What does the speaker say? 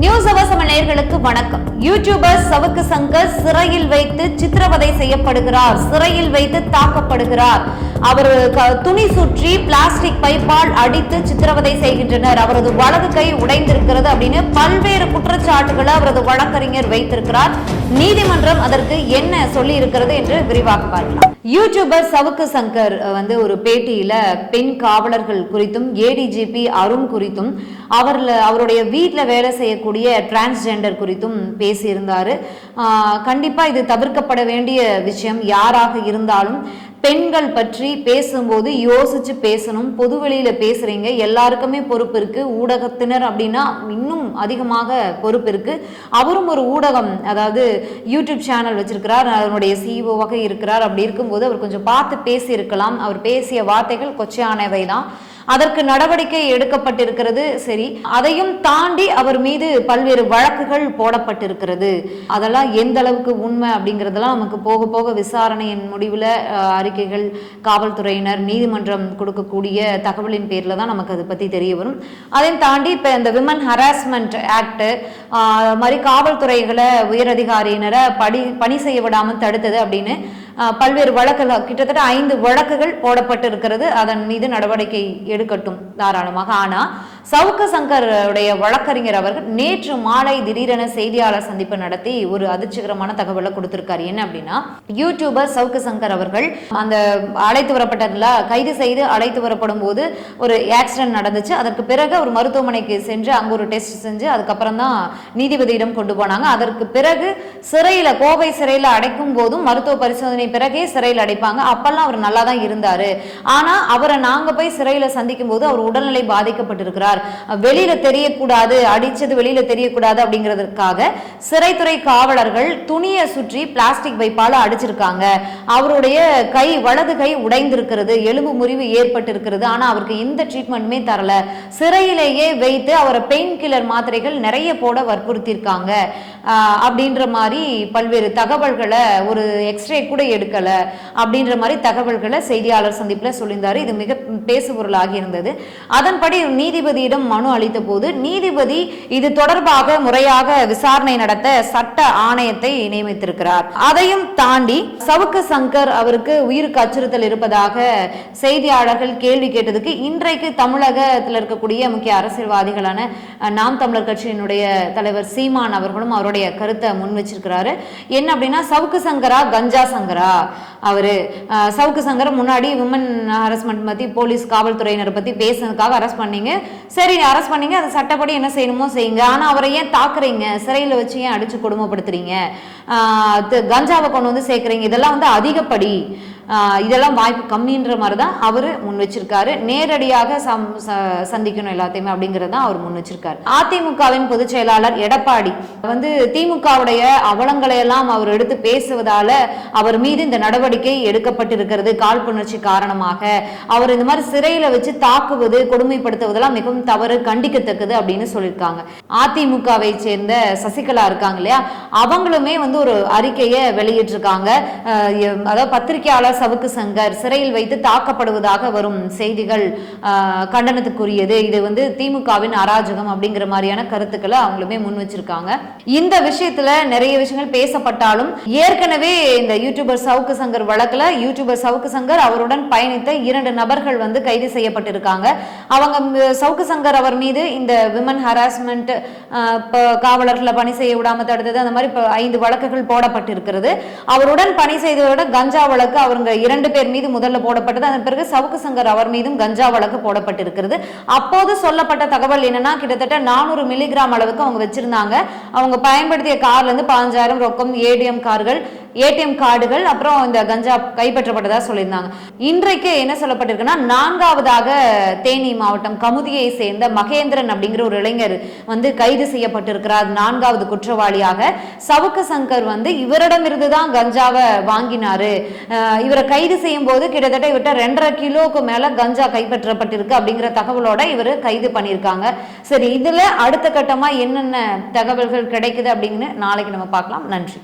News அவசர நேயர்களுக்கு வணக்கம். யூடியூபர் சவுக்கு சங்கர் சிறையில் வைத்து சித்திரவதை செய்யப்படுகிறார், சிறையில் வைத்து தாக்கப்படுகிறார். அவர் துணி சுற்றி பிளாஸ்டிக் பைப்பால் அடித்து சித்திரவதை செய்கின்றனர். அவரது வலது கை உடைந்திருக்கிறது அப்படின்னு பல்வேறு குற்றச்சாட்டுகளை அவரது வழக்கறிஞர் வைத்திருக்கிறார். நீதிமன்றம் அதற்கு என்ன சொல்லி இருக்கிறது என்று விரிவாக பார்க்கலாம். யூடியூபர் சவுக்கு சங்கர் ஒரு பேட்டியில பெண் காவலர்கள் குறித்தும் ஏடிஜிபி அருண் குறித்தும் அவருடைய வீட்டில் வேலை செய்யக்கூடிய டிரான்ஸ்ஜெண்டர் குறித்தும் பேசியிருந்தாரு. கண்டிப்பா இது தவிர்க்கப்பட வேண்டிய விஷயம். யாராக இருந்தாலும் பெண்கள் பற்றி பேசும்போது யோசிச்சு பேசணும். பொதுவெளியில பேசுறீங்க, எல்லாருக்குமே பொறுப்பு இருக்கு. ஊடகத்தினர் அப்படின்னா இன்னும் அதிகமாக பொறுப்பு இருக்கு. அவரும் ஒரு ஊடகம், அதாவது யூடியூப் சேனல் வச்சிருக்கிறார், அதனுடைய சிஇஓவாக இருக்கிறார். அப்படி இருக்கும்போது அவர் கொஞ்சம் பார்த்து பேசி இருக்கலாம். அவர் பேசிய வார்த்தைகள் கொச்சையானவை தான். அதற்கு நடவடிக்கை எடுக்கப்பட்டிருக்கிறது. சரி, அதையும் தாண்டி அவர் மீது பல்வேறு வழக்குகள் போடப்பட்டிருக்கிறது. அதெல்லாம் எந்த அளவுக்கு உண்மை அப்படிங்கிறதெல்லாம் நமக்கு போக போக விசாரணையின் முடிவில் அறிக்கைகள், காவல்துறையினர், நீதிமன்றம் கொடுக்கக்கூடிய தகவலின் பேரில் தான் நமக்கு அதை பற்றி தெரிய வரும். அதையும் தாண்டி இப்போ இந்த விமன் ஹராஸ்மெண்ட் ஆக்ட் மாதிரி காவல்துறைகளை உயரதிகாரியினரை பணி செய்ய விடாமல் தடுத்தது அப்படின்னு பல்வேறு வழக்குகள், கிட்டத்தட்ட 5 வழக்குகள் போடப்பட்டிருக்கிறது. அதன் மீது நடவடிக்கை எடுக்கட்டும் தாராளமாக. ஆனா சவுக்கு சங்கருடைய வழக்கறிஞர் அவர்கள் நேற்று மாலை திடீரென செய்தியாளர் சந்திப்பு நடத்தி ஒரு அதிர்ச்சிகரமான தகவலை கொடுத்திருக்காரு. என்ன அப்படின்னா, யூடியூபர் சவுக்கு சங்கர் அவர்கள் அந்த அழைத்து வரப்பட்டதுல கைது செய்து அழைத்து வரப்படும் போது ஒரு ஆக்சிடென்ட் நடந்துச்சு. அதற்கு பிறகு ஒரு மருத்துவமனைக்கு சென்று அங்கு ஒரு டெஸ்ட் செஞ்சு அதுக்கப்புறம் தான் நீதிபதியிடம் கொண்டு போனாங்க. அதற்கு பிறகு சிறையில, கோவை சிறையில அடைக்கும் போதும் மருத்துவ பரிசோதனை பிறகே சிறையில் அடைப்பாங்க. அப்பெல்லாம் அவர் நல்லா தான் இருந்தாரு. ஆனா அவரை நாங்க போய் சிறையில சந்திக்கும் போது அவர் உடல்நிலை பாதிக்கப்பட்டிருக்கிறார். வெளியில தெரியக்கூடாது, அடிச்சது வெளியில தெரியக்கூடாது அப்படிங்கிறதுக்காக சிறைத்துறை காவலர்கள் துணியை சுற்றி பிளாஸ்டிக் பைப்பால அடிச்சிருக்காங்க. அவருடைய வலது கை உடைந்திருக்கிறது, எலும்பு முறிவு ஏற்பட்டிருக்கிறது. ஆனா அவருக்கு எந்த ட்ரீட்மெண்ட்டுமே தரல. சிறையிலேயே வைத்து அவரை பெயின் கில்லர் மாத்திரைகள் நிறைய போட வற்புறுத்திருக்காங்க அப்படின்ற மாதிரி பல்வேறு தகவல்களை, ஒரு எக்ஸ்ரே கூட எடுக்கல அப்படின்ற மாதிரி தகவல்களை செய்தியாளர் சந்திப்பில் சொல்லியிருந்தாரு. இது மிக பேசுபொருளாகி இருந்தது. அதன்படி நீதிபதியிடம் மனு அளித்த போது நீதிபதி இது தொடர்பாக முறையாக விசாரணை நடத்த சட்ட ஆணையத்தை நியமித்திருக்கிறார். அதையும் தாண்டி சவுக்கு சங்கர் அவருக்கு உயிருக்கு அச்சுறுத்தல் இருப்பதாக செய்தியாளர்கள் கேள்வி கேட்டதுக்கு இன்றைக்கு தமிழகத்தில் இருக்கக்கூடிய முக்கிய அரசியல்வாதிகளான நாம் தமிழர் கட்சியினுடைய தலைவர் சீமான் அவர்களும் அவருடைய கருத்தை முன் வச்சிருக்கிறாரு. என்ன அப்படின்னா, சவுக்கு சங்கரா கஞ்சா சங்கரா? அவரு சவுக்கு சங்கரை முன்னாடி விமன் ஹராஸ்மெண்ட் பத்தி போலீஸ் காவல்துறையினரை பத்தி பேசுனதுக்காக அரெஸ்ட் பண்ணீங்க. சரி, அரெஸ்ட் பண்ணீங்க, அது சட்டப்படி என்ன செய்யணுமோ செய்யுங்க. ஆனா அவரை ஏன் தாக்குறீங்க? சிறையில் வச்சு ஏன் அடிச்சு கொடுமைப்படுத்துறீங்க? கஞ்சாவை கொண்டு வந்து சேர்க்குறீங்க? இதெல்லாம் அதிகப்படி, இதெல்லாம் வாய்ப்பு கம்மின்ற மாதிரி தான் அவர் முன் வச்சிருக்காரு. நேரடியாக சந்திக்கணும் எல்லாத்தையுமே அப்படிங்கிறது தான் அவர் முன் வச்சிருக்காரு. அதிமுகவின் பொதுச் செயலாளர் எடப்பாடி திமுகவுடைய அவலங்களை எல்லாம் அவர் எடுத்து பேசுவதால அவர் மீது இந்த நடவடிக்கை எடுக்கப்பட்டிருக்கிறது. காழ்ப்புணர்ச்சி காரணமாக அவர் இந்த மாதிரி சிறையில வச்சு தாக்குவது, கொடுமைப்படுத்துவதெல்லாம் மிகவும் தவறு, கண்டிக்கத்தக்கது அப்படின்னு சொல்லியிருக்காங்க. அதிமுகவை சேர்ந்த சசிகலா இருக்காங்க இல்லையா, அவங்களுமே ஒரு அறிக்கையை வெளியிட்டிருக்காங்க. அதாவது பத்திரிகையாளர் சவுக்கு சங்கர் சிறையில் வைத்து தாக்கப்படுவதாக வரும் செய்திகள் கண்டனத்துக்குரியது, இது திமுகவின் அராஜகம் அப்படிங்கிற மாதிரியான கருத்துக்களை அவங்களுமே முன் வச்சிருக்காங்க. இந்த விஷயத்துல நிறைய விஷயங்கள் பேசப்பட்டாலும் ஏற்கனவே இந்த யூடியூபர் சவுக்கு சங்கர் வழக்குல யூடியூபர் சவுக்கு சங்கர் அவருடன் பயணித்த 2 நபர்கள் கைது செய்யப்பட்டிருக்காங்க. அவங்க சவுக்கு சங்கர் அவர் மீது இந்த விமன் ஹராஸ்மெண்ட், காவலர்களை பணி செய்ய விடாம தடுத்தது, அந்த மாதிரி 5 வழக்குகள் போடப்பட்டிருக்கிறது. அவருடன் பணி செய்தவரோட கஞ்சா வழக்கு அவங்க 2 பேர் மீது முதல்ல போடப்பட்டது. அதன் பிறகு சவுக்கு சங்கர் அவர் மீதும் கஞ்சா வழக்கு போடப்பட்டிருக்கிறது. அப்போது சொல்லப்பட்ட தகவல் என்னன்னா, கிட்டத்தட்ட 400 மில்லிகிராம் அளவுக்கு அவங்க வச்சிருந்தாங்க. அவங்க பயன்படுத்திய கார்ல இருந்து 15,000 ரொக்கம், ஏடிஎம் கார்டுகள், அப்புறம் இந்த கஞ்சா கைப்பற்றப்பட்டதா சொல்லியிருந்தாங்க. இன்றைக்கு என்ன சொல்லப்பட்டிருக்குன்னா, 4வதாக தேனி மாவட்டம் கமுதியை சேர்ந்த மகேந்திரன் அப்படிங்கிற ஒரு இளைஞர் கைது செய்யப்பட்டிருக்கிறார். 4வது குற்றவாளியாக சவுக்கு சங்கர் இவரிடமிருந்து தான் கஞ்சாவை வாங்கினாரு. இவரை கைது செய்யும் போது கிட்டத்தட்ட இவர்கிட்ட 2.5 கிலோக்கு மேல கஞ்சா கைப்பற்றப்பட்டிருக்கு அப்படிங்கிற தகவலோட இவர் கைது பண்ணியிருக்காங்க. சரி, இதுல அடுத்த கட்டமா என்னென்ன தகவல்கள் கிடைக்குது அப்படின்னு நாளைக்கு நம்ம பார்க்கலாம். நன்றி.